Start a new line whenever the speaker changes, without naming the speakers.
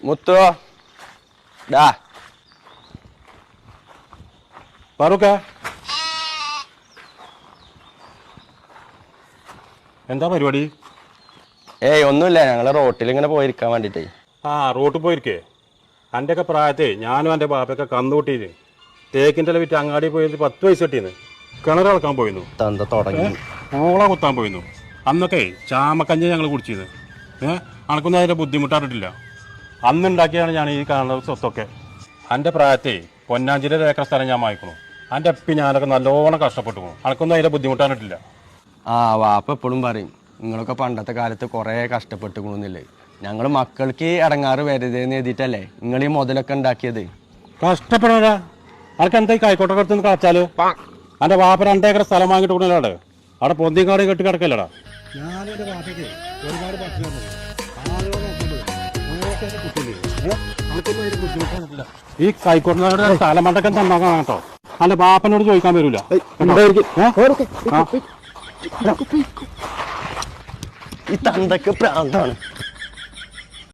മുത്തോ ഡാ
ഫാറൂഖേ എന്താ പരിപാടി?
ഏയ് ഒന്നുമില്ല, ഞങ്ങള് റോട്ടിൽ ഇങ്ങനെ പോയിരിക്കാൻ വേണ്ടിട്ടേ.
റോട്ടിൽ പോയിരിക്കേ. എൻ്റെ ഒക്കെ പ്രായത്തെ ഞാനും എൻ്റെ ബാപ്പയൊക്കെ കന്നുകൂട്ടിയത് തേക്കിൻ്റെ വിറ്റ് അങ്ങാടി പോയത് 10 പൈസ കിട്ടിയെന്ന്. കിണർ കളക്കാൻ പോയിരുന്നു,
തന്ത തുടങ്ങി
ഓള കുത്താൻ പോയിരുന്നു. അന്നൊക്കെ ചാമക്കഞ്ഞി ഞങ്ങൾ കുടിച്ചത്. അനക്കൊന്നും അതിൻ്റെ ബുദ്ധിമുട്ടായിട്ടില്ല. അന്നുണ്ടാക്കിയാണ് ഞാൻ ഈ കാണുന്ന സ്വത്തൊക്കെ. എൻ്റെ പ്രായത്തെ പൊന്നാഞ്ചിൻ്റെ ഏക്കർ സ്ഥലം ഞാൻ വാങ്ങിക്കണു. എൻ്റെ എപ്പി ഞാനൊക്കെ നല്ലോണം കഷ്ടപ്പെട്ടു പോകും. അനക്കൊന്നും അതിൻ്റെ ബുദ്ധിമുട്ടായിട്ടില്ല.
വാപ്പ എപ്പോഴും പറയും നിങ്ങളൊക്കെ പണ്ടത്തെ കാലത്ത് കുറേ കഷ്ടപ്പെട്ടുകൊണ്ടില്ലേ, ഞങ്ങൾ മക്കൾക്ക് ഇടങ്ങാറ് വരരുതെന്ന് എഴുതിയിട്ടല്ലേ നിങ്ങൾ ഈ മുതലൊക്കെ ഉണ്ടാക്കിയത്.
കഷ്ടപ്പെടാ അനക്ക് എന്താ ഈ കൈക്കോട്ടൊക്കെ എടുത്ത് കളച്ചാല്? എൻ്റെ വാപ്പ 2 ഏക്കർ സ്ഥലം വാങ്ങിയിട്ട് കൊണ്ടല്ലേ അവിടെ പൊന്തിക്കാട് കെട്ടി കിടക്കല്ലടാ. ഈ കൈക്കോട്ടിനോട് സ്ഥലം മണ്ടൊക്കെ തന്നാക്കാൻ കേട്ടോ. അല്ല ബാപ്പനോട് ചോദിക്കാൻ വരൂല.
ഈ തന്തക്ക് പ്രാന്താണ്.